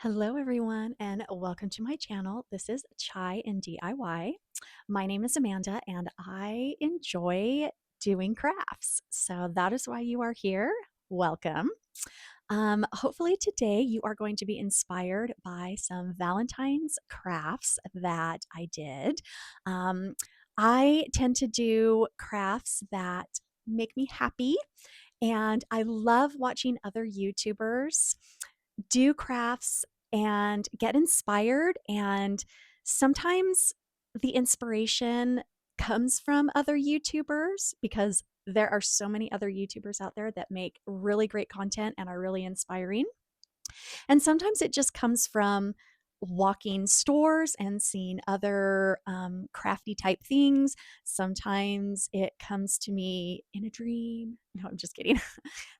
Hello, everyone, and welcome to my channel. This is Chai and DIY. My name is Amanda, and I enjoy doing crafts. So that is why you are here. Welcome. Hopefully, today you are going to be inspired by some Valentine's crafts that I did. Um, I tend to do crafts that make me happy, and I love watching other YouTubers do crafts and get inspired. And sometimes the inspiration comes from other YouTubers because there are so many other YouTubers out there that make really great content and are really inspiring. And sometimes it just comes from walking stores and seeing other crafty type things. Sometimes it comes to me in a dream. No, I'm just kidding.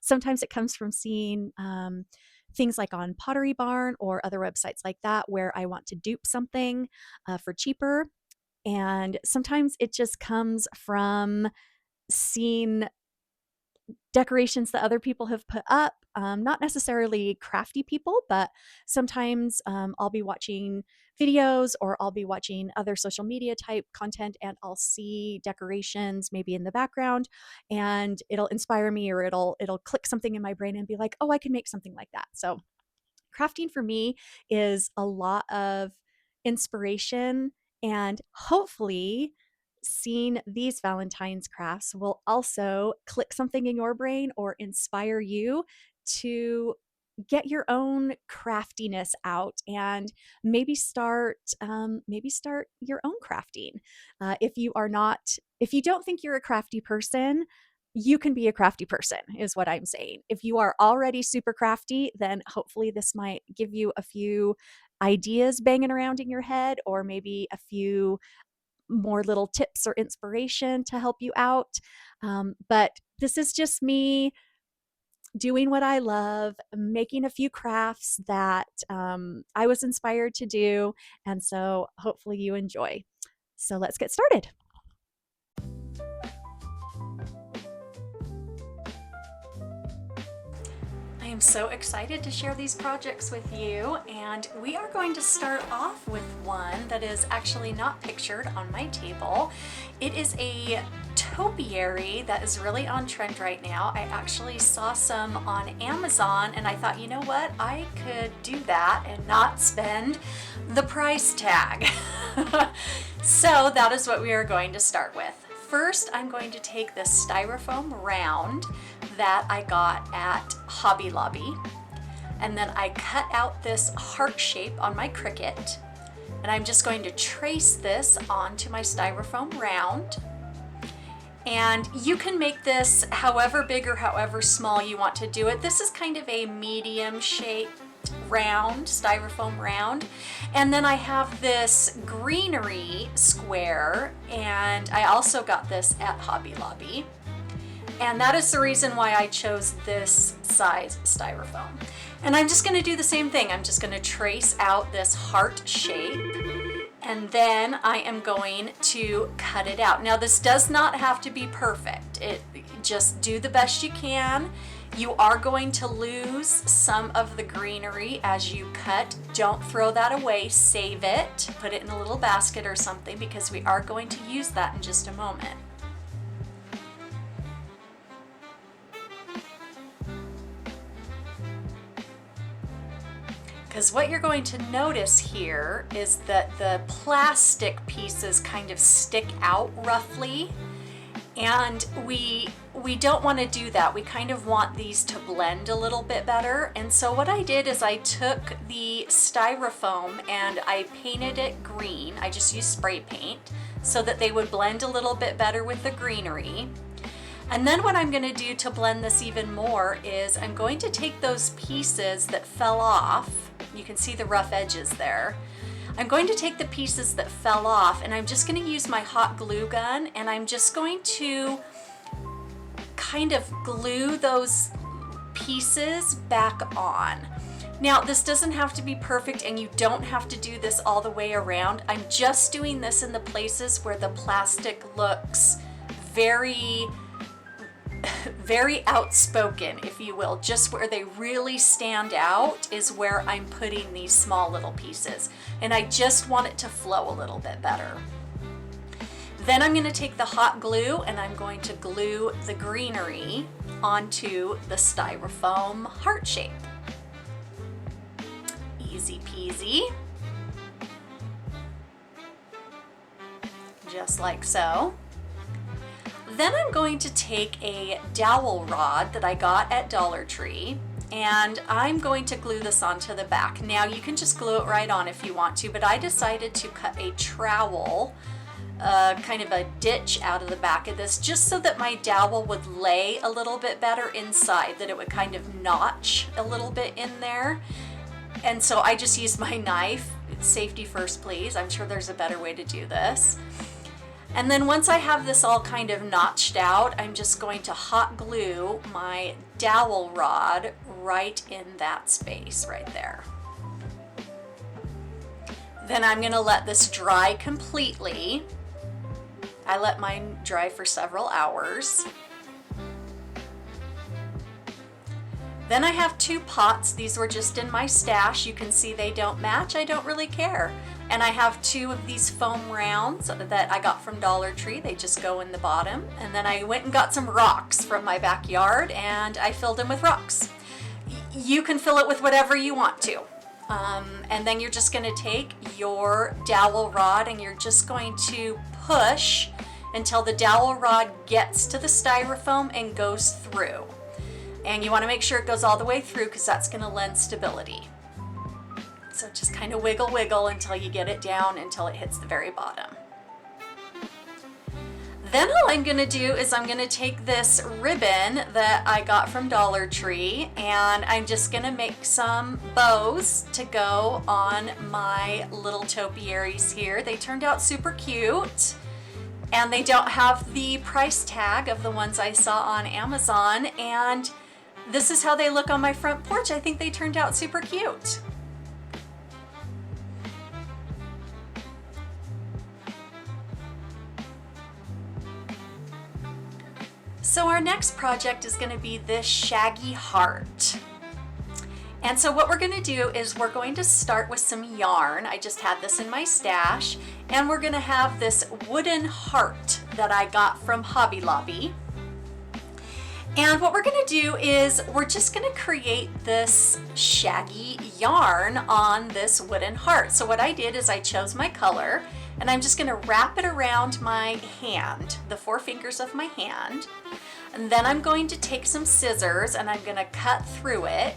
Sometimes it comes from seeing things like on Pottery Barn or other websites like that where I want to dupe something for cheaper. And sometimes it just comes from seeing decorations that other people have put up. Not necessarily crafty people, but sometimes I'll be watching videos or I'll be watching other social media type content and I'll see decorations maybe in the background and it'll inspire me or it'll click something in my brain and be like, oh, I can make something like that. So crafting for me is a lot of inspiration, and hopefully seeing these Valentine's crafts will also click something in your brain or inspire you to get your own craftiness out and maybe start your own crafting. If you don't think you're a crafty person, you can be a crafty person is what I'm saying. If you are already super crafty, then hopefully this might give you a few ideas banging around in your head, or maybe a few more little tips or inspiration to help you out. But this is just me doing what I love, making a few crafts that I was inspired to do. And so hopefully you enjoy. So let's get started. I am so excited to share these projects with you, and we are going to start off with one that is actually not pictured on my table. It is a topiary that is really on trend right now. I actually saw some on Amazon and I thought, you know what, I could do that and not spend the price tag. So that is what we are going to start with. First, I'm going to take this styrofoam round that I got at Hobby Lobby, and then I cut out this heart shape on my Cricut, and I'm just going to trace this onto my styrofoam round. And you can make this however big or however small you want to do it. This is kind of a medium shaped round, styrofoam round. And then I have this greenery square, and I also got this at Hobby Lobby. And that is the reason why I chose this size styrofoam. And I'm just gonna do the same thing. I'm just gonna trace out this heart shape, and then I am going to cut it out. Now this does not have to be perfect. Just do the best you can. You are going to lose some of the greenery as you cut. Don't throw that away, save it, put it in a little basket or something, because we are going to use that in just a moment. Because what you're going to notice here is that the plastic pieces kind of stick out roughly, and we don't want to do that. We kind of want these to blend a little bit better. And so what I did is I took the styrofoam and I painted it green. I just used spray paint so that they would blend a little bit better with the greenery. And then what I'm going to do to blend this even more is I'm going to take those pieces that fell off. You can see the rough edges there. I'm going to take the pieces that fell off, and I'm just going to use my hot glue gun, and I'm just going to kind of glue those pieces back on. Now, this doesn't have to be perfect, and you don't have to do this all the way around. I'm just doing this in the places where the plastic looks very very outspoken, if you will. Just where they really stand out is where I'm putting these small little pieces. And I just want it to flow a little bit better. Then I'm going to take the hot glue and I'm going to glue the greenery onto the styrofoam heart shape. Easy peasy. Just like so. Then I'm going to take a dowel rod that I got at Dollar Tree and I'm going to glue this onto the back. Now you can just glue it right on if you want to, but I decided to cut a trowel, kind of a ditch out of the back of this, just so that my dowel would lay a little bit better inside, that it would kind of notch a little bit in there. And so I just used my knife. Safety first, please. I'm sure there's a better way to do this. And then once I have this all kind of notched out, I'm just going to hot glue my dowel rod right in that space right there. Then I'm going to let this dry completely. I let mine dry for several hours. Then I have two pots. These were just in my stash. You can see they don't match. I don't really care. And I have two of these foam rounds that I got from Dollar Tree. They just go in the bottom. And then I went and got some rocks from my backyard and I filled them with rocks. You can fill it with whatever you want to. And then you're just gonna take your dowel rod and you're just going to push until the dowel rod gets to the styrofoam and goes through. And you wanna make sure it goes all the way through because that's gonna lend stability. So just kind of wiggle, wiggle until you get it down until it hits the very bottom. Then all I'm gonna do is I'm gonna take this ribbon that I got from Dollar Tree and I'm just gonna make some bows to go on my little topiaries here. They turned out super cute and they don't have the price tag of the ones I saw on Amazon, and this is how they look on my front porch. I think they turned out super cute. So our next project is going to be this shaggy heart. And so what we're going to do is we're going to start with some yarn. I just had this in my stash, and we're going to have this wooden heart that I got from Hobby Lobby. And what we're going to do is we're just going to create this shaggy yarn on this wooden heart. So what I did is I chose my color and I'm just going to wrap it around my hand, the four fingers of my hand. And then I'm going to take some scissors and I'm going to cut through it.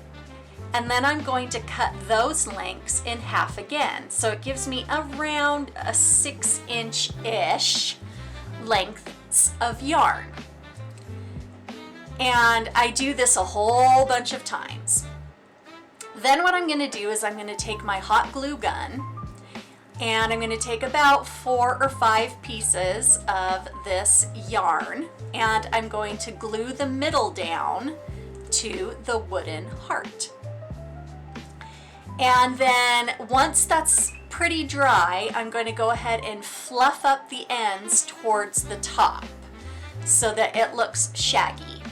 And then I'm going to cut those lengths in half again. So it gives me around a 6-inch-ish lengths of yarn. And I do this a whole bunch of times. Then what I'm going to do is I'm going to take my hot glue gun and I'm going to take about 4 or 5 pieces of this yarn and I'm going to glue the middle down to the wooden heart. And then once that's pretty dry, I'm going to go ahead and fluff up the ends towards the top so that it looks shaggy.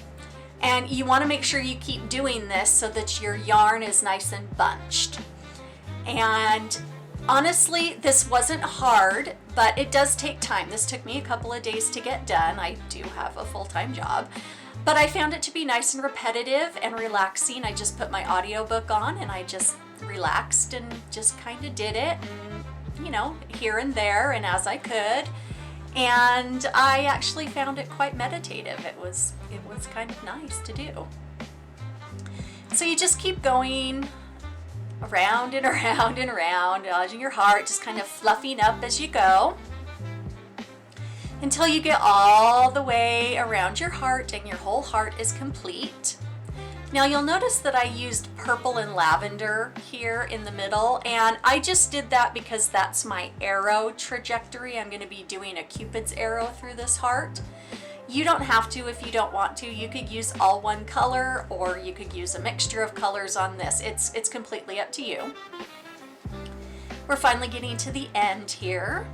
And you want to make sure you keep doing this so that your yarn is nice and bunched. And honestly, this wasn't hard, but it does take time. This took me a couple of days to get done. I do have a full-time job, but I found it to be nice and repetitive and relaxing. I just put my audiobook on and I just relaxed and just kind of did it, and, you know, here and there and as I could. And I actually found it quite meditative. It was kind of nice to do. So you just keep going around and around and around on your heart, just kind of fluffing up as you go until you get all the way around your heart and your whole heart is complete. Now you'll notice that I used purple and lavender here in the middle, and I just did that because that's my arrow trajectory. I'm going to be doing a Cupid's arrow through this heart. You don't have to if you don't want to. You could use all one color or you could use a mixture of colors on this. It's completely up to you. We're finally getting to the end here.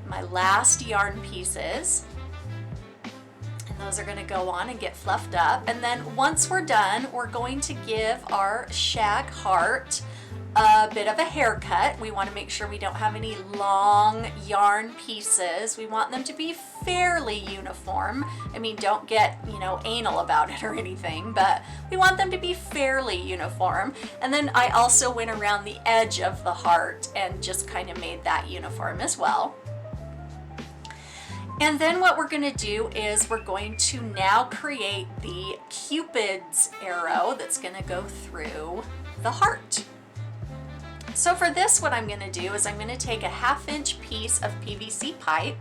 My last yarn pieces. And those are going to go on and get fluffed up. And then once we're done, we're going to give our shag heart a bit of a haircut. We want to make sure we don't have any long yarn pieces. We want them to be fairly uniform. I mean, don't get, anal about it or anything, but we want them to be fairly uniform. And then I also went around the edge of the heart and just kind of made that uniform as well. And then what we're going to do is we're going to now create the Cupid's arrow that's going to go through the heart. So for this, what I'm going to do is I'm going to take a 1/2-inch piece of PVC pipe.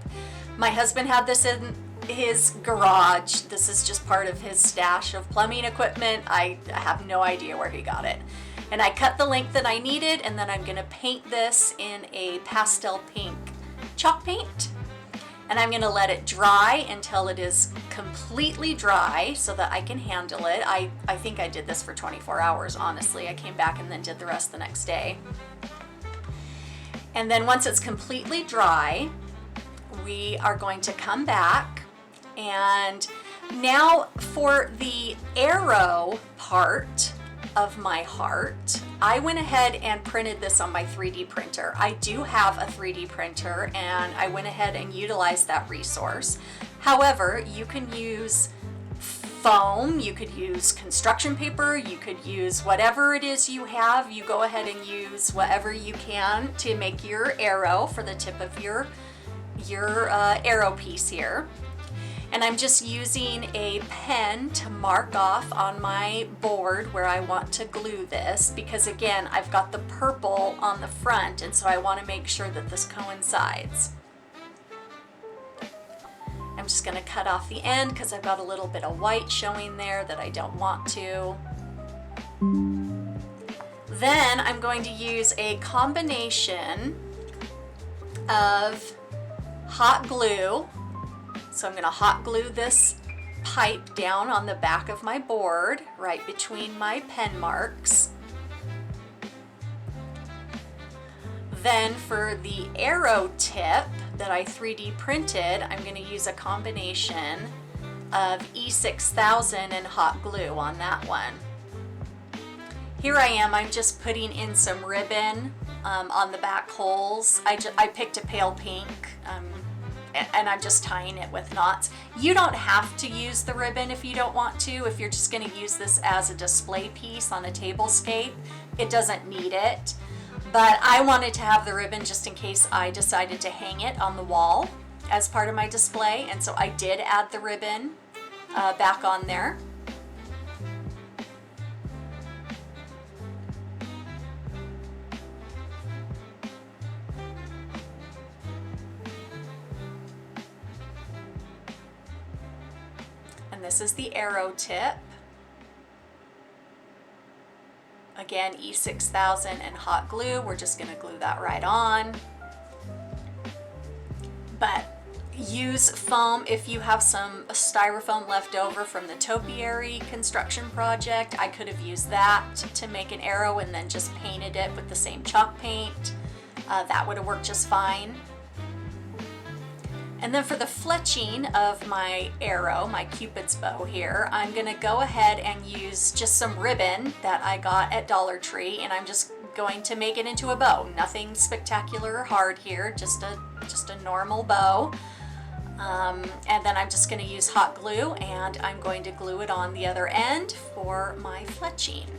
My husband had this in his garage. This is just part of his stash of plumbing equipment. I have no idea where he got it. And I cut the length that I needed, and then I'm going to paint this in a pastel pink chalk paint. And I'm going to let it dry until it is completely dry so that I can handle it. I think I did this for 24 hours, honestly. I came back and then did the rest the next day. And then once it's completely dry, we are going to come back. And now for the arrow part of my heart, I went ahead and printed this on my 3D printer. I do have a 3D printer, and I went ahead and utilized that resource. However, you can use foam, you could use construction paper, you could use whatever it is you have. You go ahead and use whatever you can to make your arrow for the tip of your arrow piece here. And I'm just using a pen to mark off on my board where I want to glue this, because again, I've got the purple on the front, and so I want to make sure that this coincides. I'm just going to cut off the end because I've got a little bit of white showing there that I don't want to. Then I'm going to use a combination of hot glue. So I'm going to hot glue this pipe down on the back of my board, right between my pen marks. Then for the arrow tip that I 3D printed, I'm going to use a combination of E6000 and hot glue on that one. Here I am, I'm just putting in some ribbon on the back holes. I picked a pale pink. And I'm just tying it with knots. You don't have to use the ribbon if you don't want to. If you're just going to use this as a display piece on a tablescape, it doesn't need it. But I wanted to have the ribbon just in case I decided to hang it on the wall as part of my display. And so I did add the ribbon back on there. This is the arrow tip. Again, E6000 and hot glue. We're just going to glue that right on. But use foam if you have some styrofoam left over from the topiary construction project. I could have used that to make an arrow and then just painted it with the same chalk paint. That would have worked just fine. And then for the fletching of my arrow, my Cupid's bow here, I'm going to go ahead and use just some ribbon that I got at Dollar Tree, and I'm just going to make it into a bow. Nothing spectacular or hard here, just a normal bow. And then I'm just going to use hot glue, and I'm going to glue it on the other end for my fletching.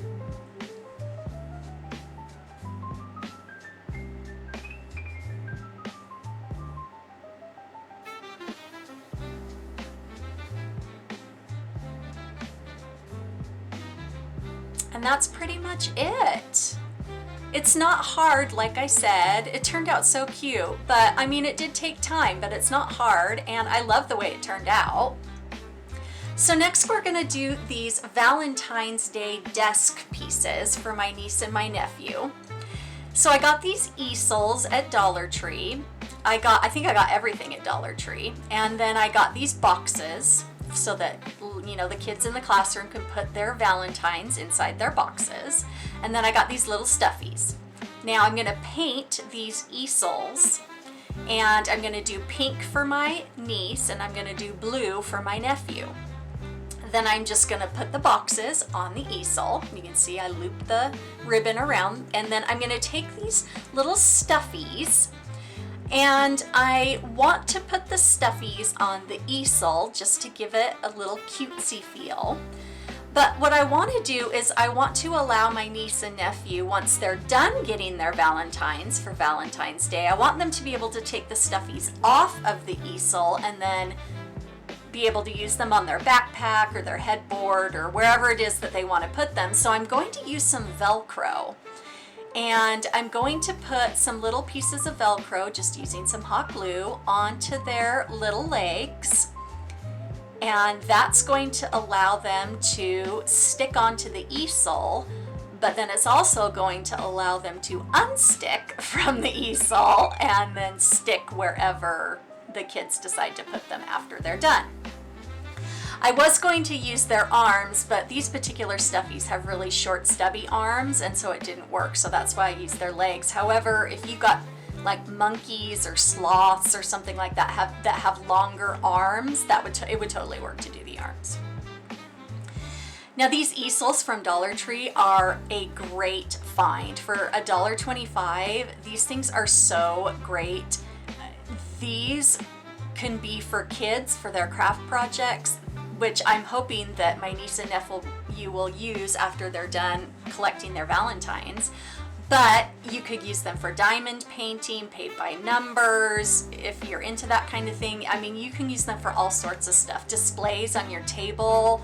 And that's pretty much it. It's not hard, like I said. It turned out so cute, but I mean, it did take time, but it's not hard, and I love the way it turned out. So next we're gonna do these Valentine's Day desk pieces for my niece and my nephew. So I got these easels at Dollar Tree. I think I got everything at Dollar Tree. And then I got these boxes so that, you know, the kids in the classroom can put their Valentines inside their boxes. And then I got these little stuffies. Now I'm gonna paint these easels And I'm gonna do pink for my niece, and I'm gonna do blue for my nephew. Then I'm just gonna put the boxes on the easel. You can see I looped the ribbon around, and then I'm gonna take these little stuffies, and I want to put the stuffies on the easel just to give it a little cutesy feel. But what I want to do is I want to allow my niece and nephew, once they're done getting their Valentines for Valentine's Day, I want them to be able to take the stuffies off of the easel and then be able to use them on their backpack or their headboard or wherever it is that they want to put them. So I'm going to use some Velcro, and I'm going to put some little pieces of Velcro, just using some hot glue, onto their little legs. And that's going to allow them to stick onto the easel, but then it's also going to allow them to unstick from the easel and then stick wherever the kids decide to put them after they're done. I was going to use their arms, but these particular stuffies have really short stubby arms, and so it didn't work, so that's why I used their legs. However, if you got like monkeys or sloths or something like that have longer arms, it would totally work to do the arms. Now these easels from Dollar Tree are a great find. For $1.25, these things are so great. These can be for kids for their craft projects, which I'm hoping that my niece and nephew will use after they're done collecting their Valentines. But you could use them for diamond painting, paint by numbers, if you're into that kind of thing. I mean, you can use them for all sorts of stuff. Displays on your table,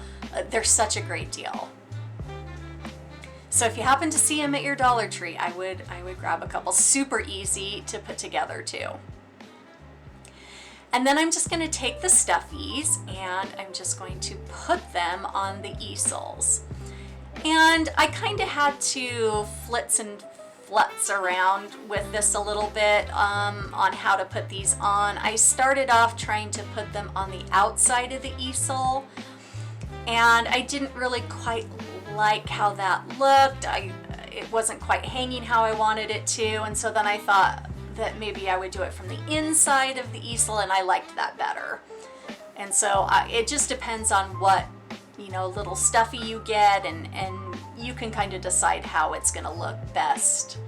they're such a great deal. So if you happen to see them at your Dollar Tree, I would grab a couple. Super easy to put together too. And then I'm just going to take the stuffies and I'm just going to put them on the easels. And I kind of had to flitz and flutz around with this a little bit on how to put these on. I started off trying to put them on the outside of the easel, and I didn't really quite like how that looked. It wasn't quite hanging how I wanted it to, and so then I thought that maybe I would do it from the inside of the easel, and I liked that better. And so it just depends on what little stuffy you get, and you can kind of decide how it's going to look best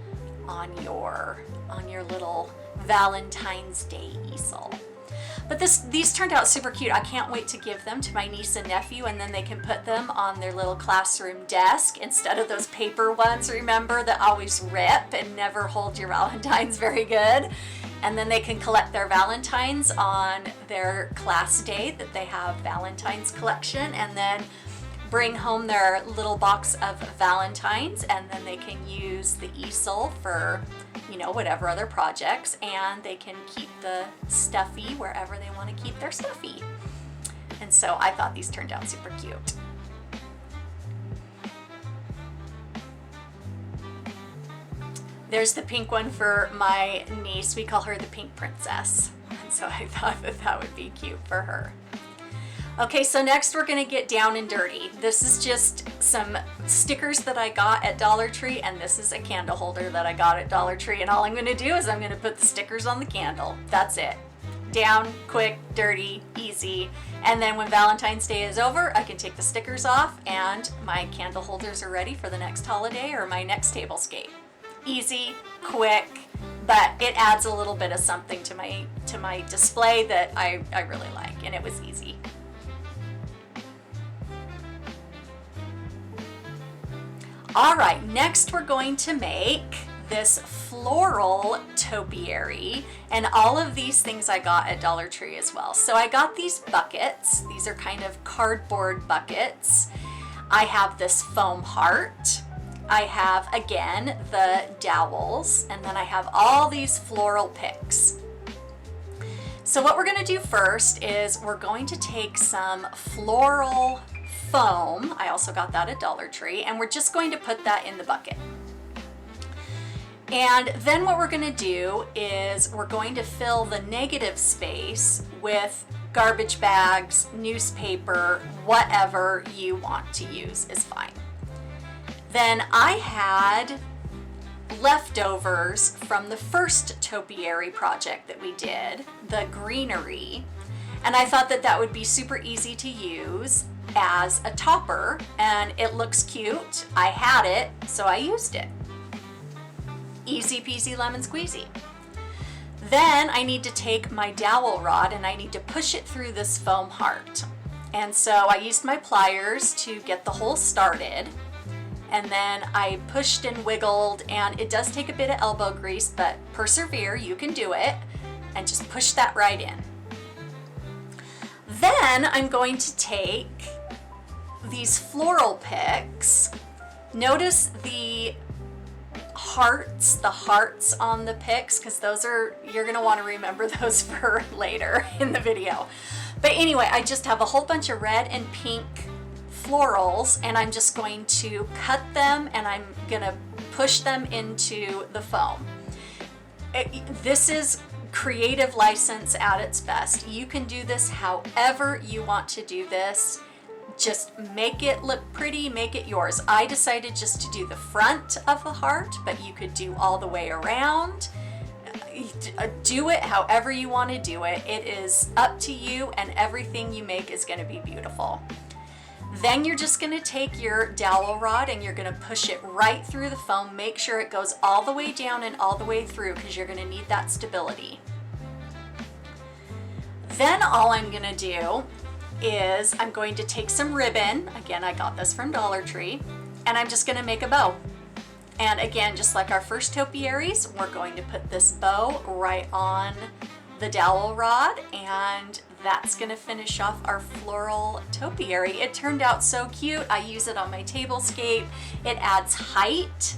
on your little Valentine's Day easel. But these turned out super cute. I can't wait to give them to my niece and nephew, and then they can put them on their little classroom desk instead of those paper ones, remember, that always rip and never hold your Valentines very good. And then they can collect their Valentines on their class day that they have Valentine's collection, and then bring home their little box of Valentines, and then they can use the easel for whatever other projects, and they can keep the stuffy wherever they want to keep their stuffy. And so I thought these turned out super cute. There's the pink one for my niece. We call her the Pink Princess. And so I thought that would be cute for her. Okay, so next we're gonna get down and dirty. This is just some stickers that I got at Dollar Tree, and this is a candle holder that I got at Dollar Tree, and all I'm gonna do is I'm gonna put the stickers on the candle. That's it. Down, quick, dirty, easy. And then when Valentine's Day is over, I can take the stickers off and my candle holders are ready for the next holiday or my next tablescape. Easy, quick, but it adds a little bit of something to my display that I really like, and it was easy. All right, next we're going to make this floral topiary, and all of these things I got at Dollar Tree as well. So I got these buckets. These are kind of cardboard buckets. I have this foam heart. I have, again, the dowels, and then I have all these floral picks. So what we're gonna do first is we're going to take some floral foam. I also got that at Dollar Tree, and we're just going to put that in the bucket. And then what we're going to do is we're going to fill the negative space with garbage bags, newspaper, whatever you want to use is fine. Then I had leftovers from the first topiary project that we did, the greenery, and I thought that that would be super easy to use as a topper, and it looks cute. I had it, so I used it. Easy peasy lemon squeezy. Then I need to take my dowel rod and I need to push it through this foam heart. And so I used my pliers to get the hole started. And then I pushed and wiggled, and it does take a bit of elbow grease, but persevere, you can do it. And just push that right in. Then I'm going to take these floral picks. Notice the hearts on the picks, because those are, you're gonna want to remember those for later in the video. But anyway, I just have a whole bunch of red and pink florals, and I'm just going to cut them and I'm gonna push them into the foam. This is creative license at its best. You can do this however you want to do this. Just make it look pretty, make it yours. I decided just to do the front of the heart, but you could do all the way around. Do it however you want to do it. It is up to you, and everything you make is going to be beautiful. Then you're just going to take your dowel rod and you're going to push it right through the foam. Make sure it goes all the way down and all the way through, because you're going to need that stability. Then all I'm going to do is I'm going to take some ribbon. Again, I got this from Dollar Tree, and I'm just going to make a bow. And again, just like our first topiaries, we're going to put this bow right on the dowel rod, and that's going to finish off our floral topiary. It turned out so cute. I use it on my tablescape. It adds height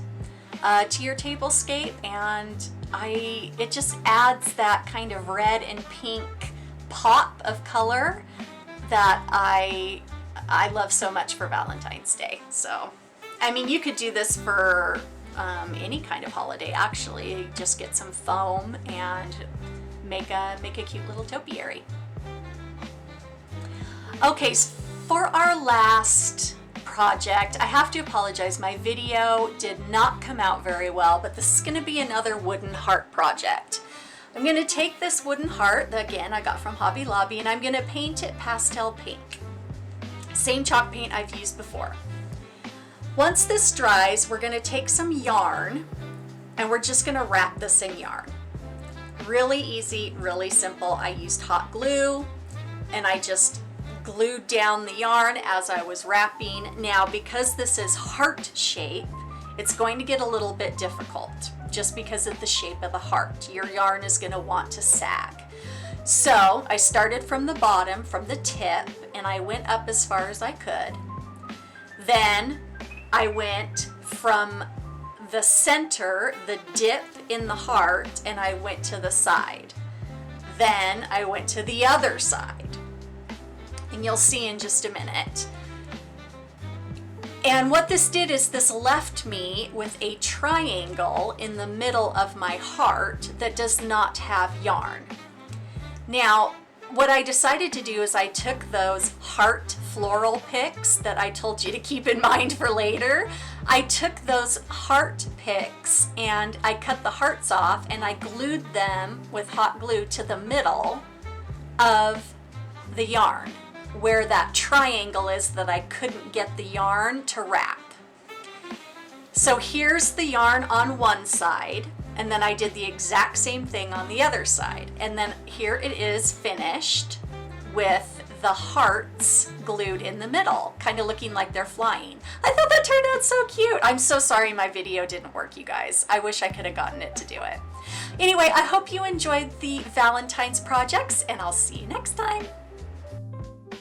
to your tablescape, and it just adds that kind of red and pink pop of color that I love so much for Valentine's Day. So, I mean, you could do this for any kind of holiday, actually. Just get some foam and make a cute little topiary. Okay, so for our last project, I have to apologize. My video did not come out very well, but this is going to be another wooden heart project. I'm going to take this wooden heart that, again, I got from Hobby Lobby, and I'm going to paint it pastel pink. Same chalk paint I've used before. Once this dries, we're going to take some yarn, and we're just going to wrap this in yarn. Really easy, really simple. I used hot glue, and I just glued down the yarn as I was wrapping. Now, because this is heart shape, it's going to get a little bit difficult just because of the shape of the heart. Your yarn is going to want to sag. So I started from the bottom, from the tip, and I went up as far as I could. Then I went from the center, the dip in the heart, and I went to the side. Then I went to the other side. And you'll see in just a minute. And what this did is this left me with a triangle in the middle of my heart that does not have yarn. Now, what I decided to do is I took those heart floral picks that I told you to keep in mind for later. I took those heart picks and I cut the hearts off and I glued them with hot glue to the middle of the yarn, where that triangle is that I couldn't get the yarn to wrap. So here's the yarn on one side, and then I did the exact same thing on the other side. And then here it is finished with the hearts glued in the middle, kind of looking like they're flying. I thought that turned out so cute. I'm so sorry my video didn't work, you guys. I wish I could have gotten it to do it. Anyway, I hope you enjoyed the Valentine's projects, and I'll see you next time.